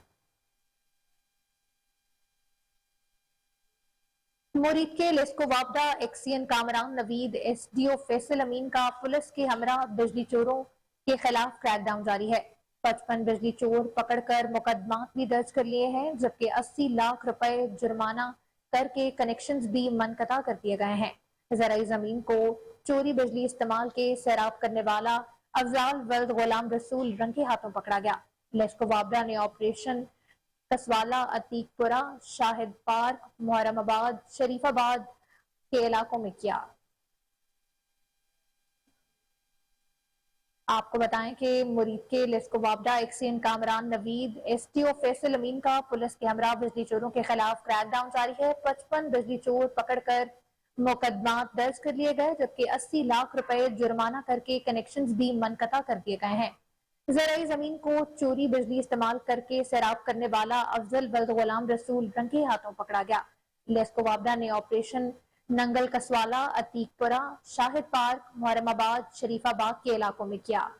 Speaker 1: मुरीद के लेस्को वापडा एक्सियन कामरान नवीद SDO फैसल अमीन का पुलिस के हमरा बिजली चोरों के खिलाफ क्रैकडाउन जारी है। 55 बिजली चोर पकड़कर मुकदमा भी दर्ज कर लिए हैं, जबकि 80 लाख रुपए जुर्माना करके कनेक्शंस भी मनकता कर दिए गए हैं। ज़राई जमीन को चोरी बिजली इस्तेमाल के सैराब करने वाला अफजाल वल्द गुलाम रसूल रंगे हाथों पकड़ा गया। लेस्को वापडा ने ऑपरेशन कसवाला, अतीकपुरा, शाहिद पार्क, मुहर्रमाबाद, शरीफाबाद के इलाकों में किया। आपको बताएं कि मुरीद के लेस्को वापडा एक्सियन कामरान नवीद SDO फैसल अमीन का पुलिस के हमरा बिजली चोरों के खिलाफ क्रैकडाउन जारी है। 55 बिजली चोर पकड़कर मुकदमा दर्ज कर लिए गए, जबकि 80 लाख रुपए जुर्माना करके कनेक्शंस भी मनकता कर दिए गए हैं। ज़राई जमीन को चोरी बिजली इस्तेमाल करके सैराब करने वाला अफजल वल्द गुलाम रसूल रंगे हाथों पकड़ा गया। लेस्को वापडा ने ऑपरेशन नंगल कसवाला, अतीकपुरा, शाहिद पार्क, मुहर्रमाबाद, शरीफाबाद के इलाकों में किया।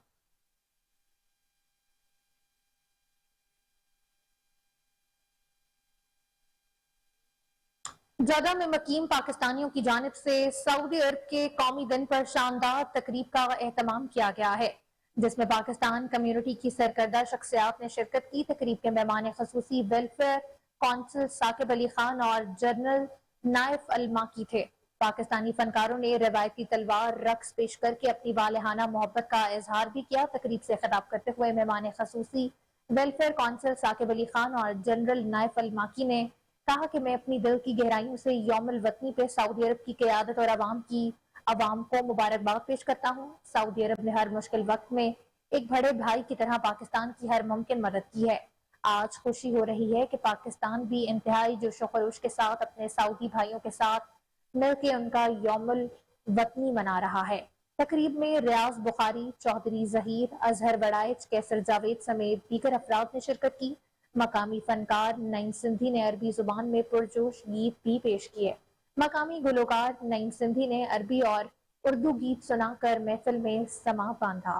Speaker 1: जदा में मकीम पाकिस्तानियों की जानिब से सऊदी अरब के कौमी दिन पर शानदार तकरीब का एहतमाम किया गया है, जिसमें पाकिस्तान कम्युनिटी की सरकर्दा शख्सियात ने शिरकत की। तकरीब के मेहमान खसूसी वेलफेयर कौंसिल साकिब अली खान और जनरल नाइफ अल माकी थे। पाकिस्तानी फनकारों ने रवायती तलवार रक्स पेश करके अपनी वालहाना मोहब्बत का इजहार भी किया। तकरीब से खिताब करते हुए मेहमान खसूसी वेलफेयर कौंसिल साकिब अली खान और जनरल नाइफ अल माकी ने कहा कि मैं अपनी दिल की गहराइयों से यौमुल वतनी पे सऊदी अरब की क़यादत और आवाम को मुबारकबाद पेश करता हूँ। सऊदी अरब ने हर मुश्किल वक्त में एक बड़े भाई की तरह पाकिस्तान की हर मुमकिन मदद की है। आज खुशी हो रही है कि पाकिस्तान भी इंतहाई जोश व खरोश के साथ अपने सऊदी भाइयों के साथ मिलकर उनका यौमुल वतनी मना रहा है। तकरीब में रियाज बुखारी, चौधरी जहीर, अजहर वड़ाइच, कैसर जावेद समेत दीगर अफराद ने शिरकत की। मकामी फनकार नईम सिंधी ने अरबी जुबान में पुरजोश गीत भी पेश किए। मकामी गुलकार नईम सिंधी ने अरबी और उर्दू गीत सुनाकर महफिल में समा बांधा।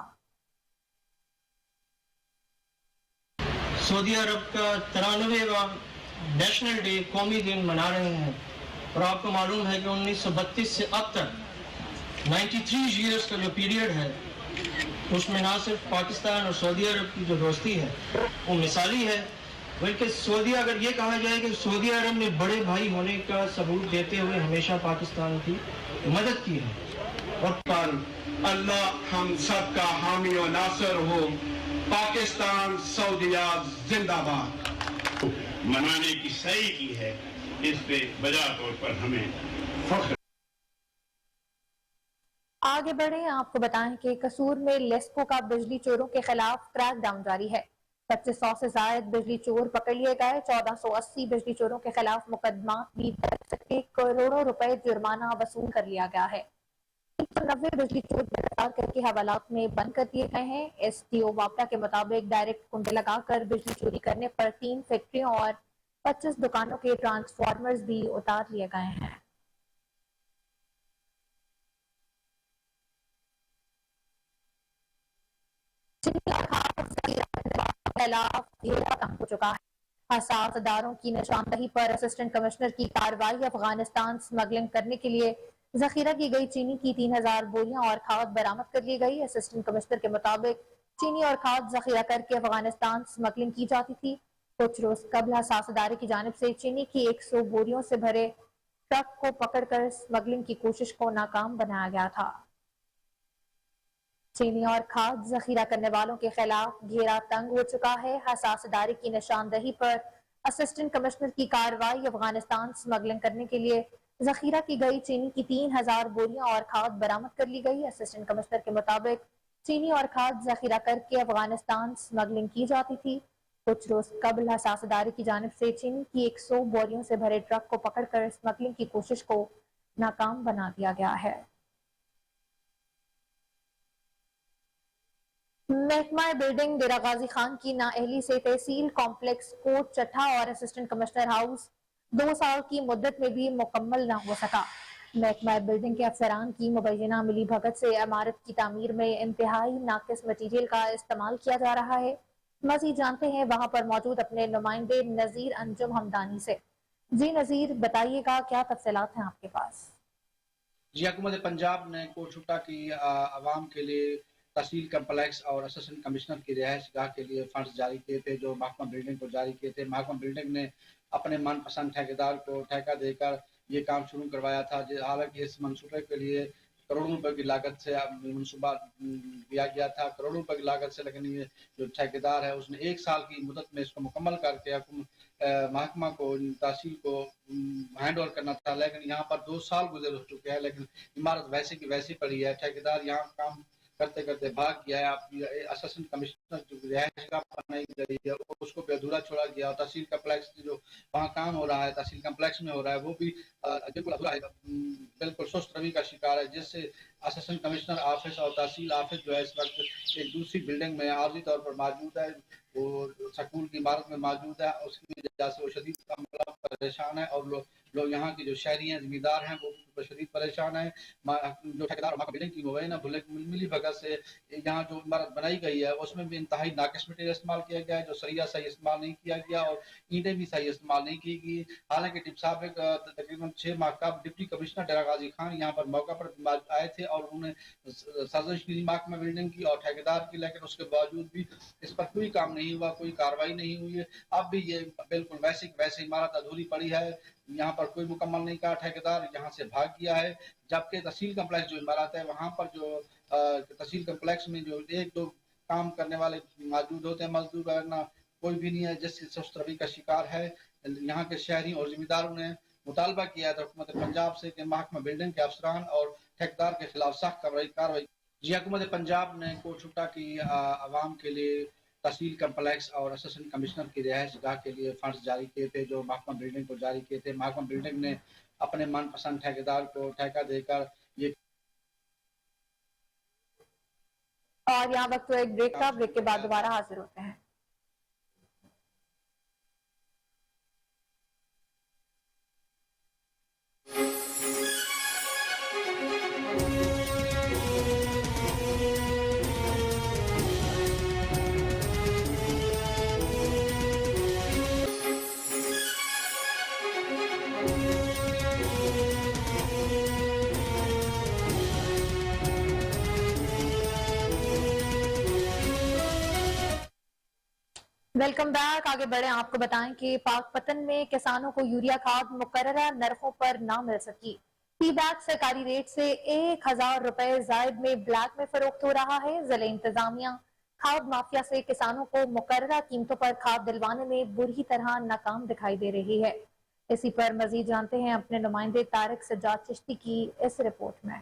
Speaker 5: सऊदी अरब का 93वां नेशनल डे कौमी दिन मना रहे हैं और आपको मालूम है कि 1932 से अब तक 93 ईयर्स का जो पीरियड है उसमें ना सिर्फ पाकिस्तान और सऊदी अरब की जो दोस्ती है वो मिसाली है, बल्कि सऊदी अगर ये कहा जाए कि सऊदी अरब ने बड़े भाई होने का सबूत देते हुए हमेशा पाकिस्तान की मदद की है। और
Speaker 9: अल्लाह हम सब का हामी और नासर हो। पाकिस्तान सऊदीया जिंदाबाद।
Speaker 10: मनाने की सही की है, इस पे बजा तौर पर हमें फख्र।
Speaker 1: आगे बढ़े, आपको बताएं कि कसूर में लेस्को का बिजली चोरों के खिलाफ क्रैकडाउन जारी है। 2500 से ज्यादा बिजली चोर पकड़ लिए गए। 1480 बिजली चोरों के खिलाफ मुकदमा भी दर्ज करके करोड़ों रुपए जुर्माना वसूल कर लिया गया है। 390 बिजली चोर गिरफ्तार करके हवालात में बंद कर दिए गए हैं। SDO वापडा के मुताबिक डायरेक्ट कुंडे लगाकर बिजली चोरी करने पर 3 फैक्ट्रियों और 25 दुकानों के ट्रांसफार्मर्स भी उतार लिए गए हैं। हो चुका है। हसास अदारों की निशानदही पर असिस्टेंट कमिश्नर की कार्रवाई। अफगानिस्तान स्मगलिंग करने के लिए जखीरा की गई चीनी की 3000 बोरियां और खाद बरामद कर ली गई। असिस्टेंट कमिश्नर के मुताबिक चीनी और खाद जखीरा करके अफगानिस्तान स्मगलिंग की जाती थी। कुछ रोज कबल हसास अदारे की जानिब से चीनी की 100 बोरियों से भरे ट्रक को पकड़कर स्मगलिंग की कोशिश को नाकाम बनाया गया था। चीनी और खाद जखीरा करने वालों के खिलाफ घेरा तंग हो चुका है। हसास अदारे की निशानदही पर असिस्टेंट कमिश्नर की कार्रवाई। अफगानिस्तान स्मगलिंग करने के लिए जखीरा की गई चीनी की 3000 बोरियां और खाद बरामद कर ली गई। असिस्टेंट कमिश्नर के मुताबिक चीनी और खाद जखीरा करके अफगानिस्तान स्मगलिंग की जाती थी। कुछ रोज कबल हसास अदारे की जानिब से चीनी की 100 बोरियों से भरे ट्रक को पकड़कर स्मगलिंग की कोशिश को नाकाम बना दिया गया है। महकमा बिल्डिंग डेरा गाजी खान की नाअहली से तहसील कॉम्प्लेक्स कोट चट्ठा और असिस्टेंट कमिश्नर हाउस 2 साल की मुद्दत में भी मुकम्मल न हो सका। महकमा बिल्डिंग के अफसरान की मुबैना मिली भगत से इमारत की तामीर में इंतहाई नाकिस मटीरियल का इस्तेमाल किया जा रहा है। मजीद जानते हैं वहाँ पर मौजूद अपने नुमाइंदे नजीर अंजुम हमदानी से। जी नजीर, बताइएगा क्या तफसीलात हैं आपके पास?
Speaker 11: जी, हुकूमत पंजाब ने कोटशुट्टा की आवाम के लिए तहसील कम्प्लेक्स और असिस्टेंट कमिश्नर की रिहाइश गाह के लिए फंड्स जारी किए थे, जो महकमा बिल्डिंग को जारी किए थे। महकमा बिल्डिंग ने अपने मनपसंद ठेकेदार को ठेका देकर ये काम शुरू करवाया था। हालांकि इस मंसूबे के लिए करोड़ों रुपए की लागत से मंसूबा दिया गया था, करोड़ों रुपए की लागत से, लेकिन ये जो ठेकेदार है उसने 1 साल की मुद्दत में इसको मुकम्मल करके महकमा को तहसील को हैंड ओवर करना था। लेकिन यहाँ पर 2 साल गुजर हो चुके हैं, लेकिन इमारत वैसे की वैसी पड़ी है। ठेकेदार यहाँ काम करते करते भाग गया है। असिस्टेंट कमिश्नर जो रिहाइश का बनाई गई है उसको भी अधूरा छोड़ा गया। और तहसील कम्प्लेक्स जो वहाँ काम हो रहा है, तहसील कम्प्लेक्स में हो रहा है, वो भी बिल्कुल अधूरा है, बिल्कुल सुस्त रवि का शिकार है, जिससे असिस्टेंट कमिश्नर ऑफिस और तहसील ऑफिस जो है इस वक्त एक दूसरी बिल्डिंग में आर्जी तौर पर मौजूद है, वो स्कूल की इमारत में मौजूद है। उसकी वजह से वो शदीद परेशान है और लोग यहाँ के जो शहरी हैं, जमींदार हैं, वो शदीद परेशान है। जो ठेकेदार बिल्डिंग की वो है ना मिली भगत से यहाँ जो इमारत बनाई गई है उसमें भी इंतहाई नाकिस मटेरियल इस्तेमाल किया गया है, जो सरिया सही इस्तेमाल नहीं किया गया और ईंटें भी सही इस्तेमाल नहीं की गई। हालांकि साबिक तकरीबन 6 माह का डिप्टी कमिश्नर डेरा गाजी खान यहाँ पर मौका पर आए थे और उन्होंने साजिश की महकमा बिल्डिंग की और ठेकेदार की, लेकिन उसके बावजूद भी इस पर कोई काम नहीं हुआ, कोई कार्रवाई नहीं हुई है। अब भी ये बिल्कुल वैसे इमारत अधूरी पड़ी है, यहाँ पर कोई मुकम्मल नहीं कहा। ठेकेदार यहाँ से भाग गया है, जबकि तहसील कम्प्लेक्स जो इमारत है वहाँ पर जो तहसील कम्प्लेक्स में जो 1-2 काम करने वाले मौजूद होते हैं मजदूर, वरना कोई भी नहीं है, जिससे सुस्त रवि का शिकार है। यहाँ के शहरी और जिम्मेदारों ने मुतालबा किया है हुकूमत पंजाब से कि महकमा बिल्डिंग के अफसरान और ठेकेदार के खिलाफ सख्त कार्रवाई। जी, हुकूमत पंजाब ने कोटशुट्टा की आवाम के लिए तहसील कम्प्लेक्स और असिस्टेंट कमिश्नर की रिहाइश गाह के लिए फंड्स जारी किए थे, जो महकमा बिल्डिंग को जारी किए थे। महकमा बिल्डिंग ने अपने मनपसंद ठेकेदार को ठेका देकर ये
Speaker 1: और यहाँ वक्त तो एक ब्रेक का, ब्रेक के बाद दोबारा हाजिर होते हैं। Welcome back. आगे बढ़े, आपको बताएं कि पाकपतन में किसानों को यूरिया खाद मुकर्ररा नरखों पर ना मिल सकी। फी बैग सरकारी रेट से 1000 रुपए जायद में ब्लैक में फरोख्त हो रहा है। जिले इंतजामिया खाद माफिया से किसानों को मुकर्ररा कीमतों पर खाद दिलवाने में बुरी तरह नाकाम दिखाई दे रही है। इसी पर मजीद जानते हैं अपने नुमाइंदे तारिक सज्जाद चिश्ती की इस रिपोर्ट में।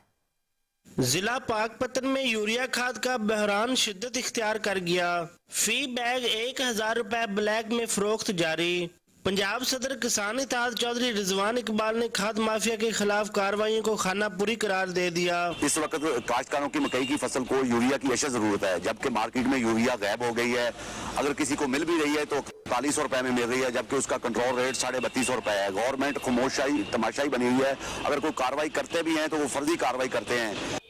Speaker 6: जिला पाकपतन में यूरिया खाद का बहरान शिद्दत इख्तियार कर गया। फी बैग 1000 रुपए ब्लैक में फरोख्त जारी। पंजाब सदर किसान इत्तेहाद चौधरी रिजवान इकबाल ने खाद माफिया के खिलाफ कार्रवाइयों को खाना पूरी करार दे दिया।
Speaker 12: इस वक्त काश्तकारों की मकई की फसल को यूरिया की अशद जरूरत है, जबकि मार्केट में यूरिया गायब हो गई है। अगर किसी को मिल भी रही है तो 41 रुपए में मिल रही है, जबकि उसका कंट्रोल रेट 32.5 रुपए है। गवर्नमेंट खामोशाई तमाशाई बनी हुई है। अगर कोई कार्रवाई करते भी हैं तो वो फर्जी कार्रवाई करते हैं।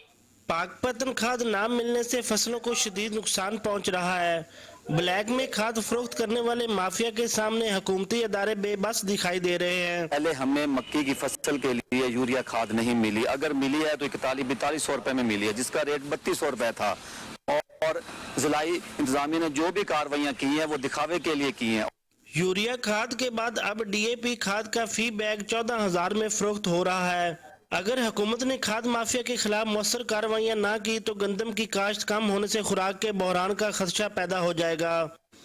Speaker 6: पाकपतन खाद ना मिलने से फसलों को शदीद नुकसान पहुंच रहा है। ब्लैक में खाद फरोख्त करने वाले माफिया के सामने हुकूमती अदारे बेबस दिखाई दे रहे हैं।
Speaker 12: पहले हमें मक्की की फसल के लिए यूरिया खाद नहीं मिली, अगर मिली है तो 41-42 रुपए में मिली है, जिसका रेट 32 रुपए था। और जिलाई इंतजामिया ने जो भी कार्रवाइयाँ की हैं वो दिखावे के लिए की हैं।
Speaker 6: यूरिया खाद के बाद अब DAP खाद का फी बैग 14,000 में फरोख्त हो रहा है। अगर हुकूमत ने खाद माफिया के खिलाफ मौसर कार्रवाइयां ना की तो गंदम की काश्त कम होने से खुराक के बहरान का खदशा पैदा हो जाएगा।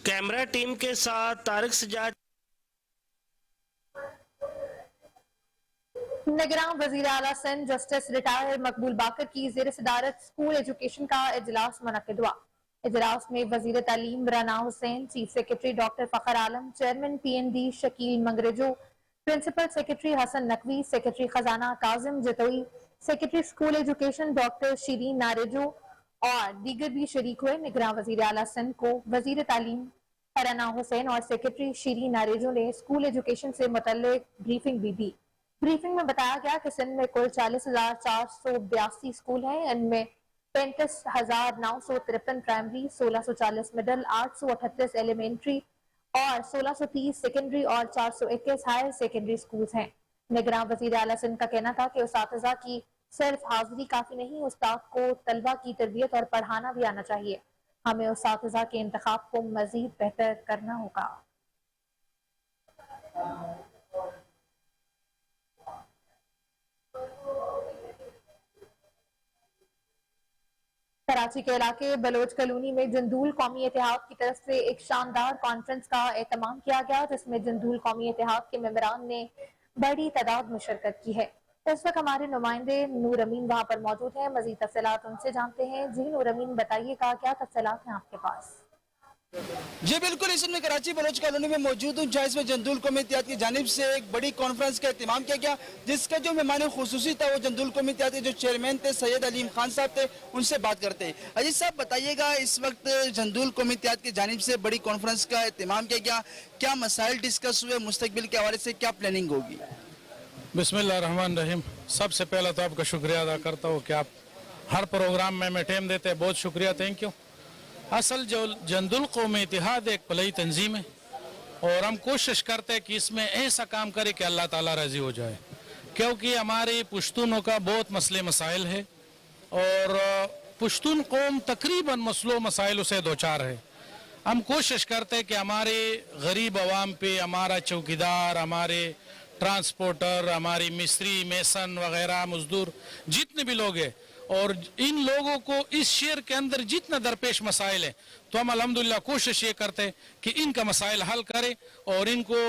Speaker 6: कैमरा टीम के साथ तारिक सज्जाद।
Speaker 1: निगरान वजीर आला सिंध जस्टिस रिटायर्ड मकबूल बाकर की ज़ेर सदारत स्कूल एजुकेशन का इजलास मुनक्किद हुआ। इजलास में वजीर तालीम Rana Hussain, chief secretary doctor Fakhar Alam, chairman PND Shakeel Mangrejo, principal secretary Hassan Naqvi, secretary खजाना Kazim Jatoi, secretary school education doctor Shireen Narejo और दीगर भी शरीक हुए। निगरान वज़ीर आला सिंध को वज़ीर तालीम फराना हुसैन और सेक्रेटरी शीरीन नारेजो ने स्कूल एजुकेशन से मुतल्लिक ब्रीफिंग भी दी। ब्रीफिंग में बताया गया कि सिंध में कुल 40,482 स्कूल हैं। इनमें 35,953 प्राइमरी, 1640 मिडिल, 838 एलिमेंट्री और 1630 सेकेंडरी और 421 हायर सेकेंडरी स्कूल्स हैं। निगरान वज़ीर आला सिंध का कहना था कि उस्ताज़ा की सिर्फ हाजिरी काफी नहीं, उस्ताद को तलबा की तरबियत और पढ़ाना भी आना चाहिए। हमें उस्ताज़ा के इंतखाब को मजीद बेहतर करना होगा। कराची के इलाके बलोच कॉलोनी में जंदूल कौमी इत्तेहाद की तरफ से एक शानदार कॉन्फ्रेंस का एहतमाम किया गया, जिसमें जंदूल कौमी इत्तेहाद के मेंबरान ने बड़ी तादाद में शिरकत की है। इस वक्त हमारे नुमाइंदे नूर अमीन वहाँ पर मौजूद हैं। मजीद तफसीलात उनसे जानते हैं। जी नूर अमीन, बताइएगा क्या तफसीलात हैं आपके पास?
Speaker 13: जी बिल्कुल, इस समय कराची बलोच कॉलोनी में मौजूद हूँ, जहाँ इसमें जंदूल कौमी इत्तेहाद की जानिब से एक बड़ी कॉन्फ्रेंस का एहतमाम किया गया, जिसका जो मेहमान खुसूसी था वो जंदूल कौमी इत्तेहाद के जो चेयरमैन थे सैयद अलीम खान साहब थे। उनसे बात करते हैं। अजीज साहब, बताइएगा इस वक्त जंदूल कौमी इत्तेहाद की जानिब से बड़ी कॉन्फ्रेंस का एहतमाम किया गया, क्या मसाइल डिस्कस हुए, मुस्तकबिल के हवाले से क्या प्लानिंग होगी?
Speaker 14: बिस्मिल्लाहिर्रहमानिर्रहीम। सबसे पहला तो आपका शुक्रिया अदा करता हूँ कि आप हर प्रोग्राम में टाइम देते हैं, बहुत शुक्रिया, थैंक यू। असल जो जंदुल कौमी इत्तेहाद एक भलाई तंजीम है और हम कोशिश करते हैं कि इसमें ऐसा काम करे कि अल्लाह ताला राजी हो जाए, क्योंकि हमारे पुश्तूनों का बहुत मसले मसाइल है और पुश्तून कौम तकरीबन मसलों मसाइलों से दो चार है। हम कोशिश करते हैं कि हमारे गरीब आवाम पे हमारा चौकीदार, हमारे ट्रांसपोर्टर, हमारी मिस्त्री, मेसन वगैरह मजदूर जितने भी लोग हैं, और इन लोगों को इस शहर के अंदर जितना दरपेश मसाइल है तो हम अल्हम्दुलिल्लाह कोशिश ये करते हैं कि इनका मसाइल हल करें और इनको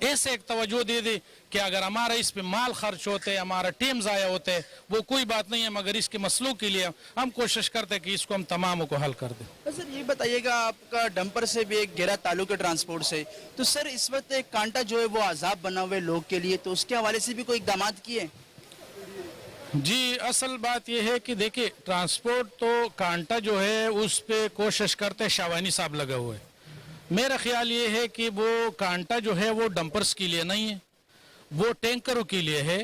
Speaker 14: ऐसे एक तवज्जो दे दे कि अगर हमारा इस पे माल खर्च होते है, हमारा टाइम ज़ाया होते है, वो कोई बात नहीं है, मगर इसके मसलों के लिए हम कोशिश करते हैं कि इसको हम तमामों को हल कर दें।
Speaker 13: तो सर ये बताइएगा, आपका डंपर से भी एक गहरा ताल्लुक है ट्रांसपोर्ट से, तो सर इस वक्त एक कांटा जो है वो आज़ाब बना हुआ है लोग के लिए, तो उसके हवाले से भी कोई इकदाम किए?
Speaker 14: जी, असल बात यह है कि देखिए, ट्रांसपोर्ट तो कांटा जो है उस पे कोशिश करते शावानी साहब लगे हुए। मेरा ख्याल ये है कि वो कांटा जो है वो डंपर्स के लिए नहीं है, वो टैंकरों के लिए है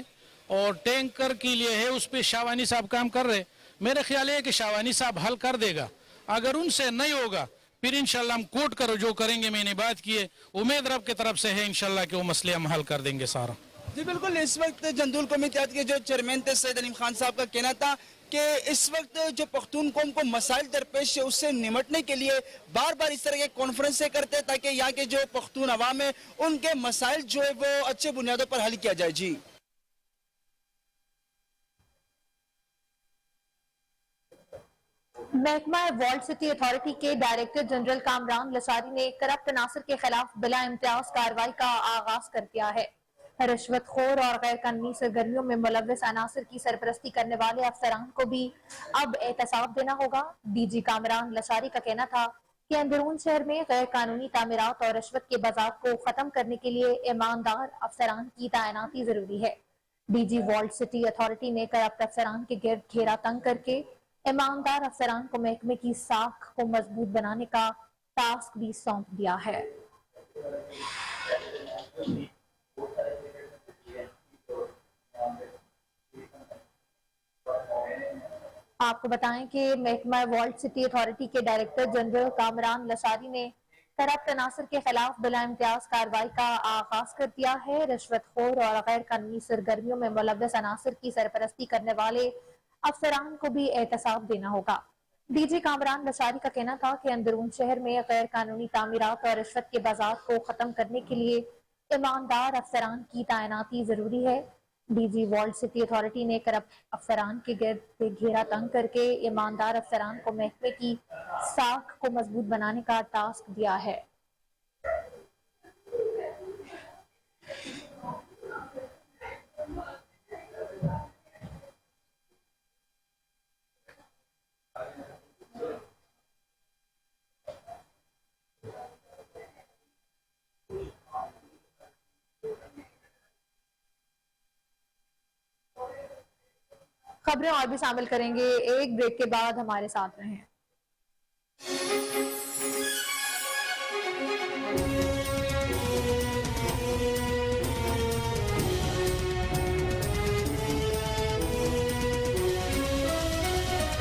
Speaker 14: और टैंकर के लिए है, उस पे शावानी साहब काम कर रहे। मेरा ख्याल है कि शावानी साहब हल कर देगा। अगर उनसे नहीं होगा फिर इंशाल्लाह हम कोर्ट करो जो करेंगे, मैंने बात की है, उम्मीद रब की तरफ से है इंशाल्लाह कि वो मसले हम हल कर देंगे सारा।
Speaker 13: जी बिल्कुल, इस वक्त जंदूल कौमी इत्तेहाद के जो चेयरमैन थे सैयद अलीम खान साहब का कहना था कि इस वक्त जो पख्तून कौम को मसाइल दरपेश है उससे निमटने के लिए बार बार इस तरह के कॉन्फ्रेंसें करते हैं ताकि यहाँ के जो पख्तून अवाम है उनके मसाइल जो है वो अच्छे बुनियादों पर हल किया जाए। जी
Speaker 1: महकमा वर्ल्ड सिटी अथॉरिटी के डायरेक्टर जनरल कामरान लसारी ने करप्ट अनासर के खिलाफ बिला इम्तियाज कार्रवाई का आगाज कर दिया है। रिश्वत खोर और गैर कानूनी सरगर्मियों में मुलव्वस अनासर की सरपरस्ती करने वाले अफसरान को भी अब एहतसाब देना होगा। डीजी कामरान लसारी का कहना था कि अंदरून शहर में गैर कानूनी तामीरात और रिश्वत के बाजार को खत्म करने के लिए ईमानदार अफसरान की तैनाती जरूरी है। डीजी वर्ल्ड सिटी अथॉरिटी ने करप्ट अफसरान के गिर्द घेरा तंग करके ईमानदार अफसरान को महकमे की साख को मजबूत बनाने का टास्क भी सौंप दिया है। आपको बताएं कि महकमा वर्ल्ड सिटी अथॉरिटी के डायरेक्टर जनरल कामरान लसारी ने करप्ट अनासर के खिलाफ बिला इम्तियाज कार्रवाई का आगाज कर दिया है। रिश्वतखोर और गैर कानूनी सरगर्मियों में मुलव्वस अनासर की सरपरस्ती करने वाले अफसरान को भी एहतसाब देना होगा। डीजी कामरान लसारी का कहना था कि अंदरून शहर में गैर कानूनी तामीरात और रिश्वत के बाजार को खत्म करने के लिए ईमानदार अफसरान की तैनाती जरूरी है। डीजी वर्ल्ड सिटी अथॉरिटी ने करप्ट अफसरान के गिर्द घेरा तंग करके ईमानदार अफसरान को महकमे की साख को मजबूत बनाने का टास्क दिया है। खबरें और भी शामिल करेंगे एक ब्रेक के बाद, हमारे साथ रहें।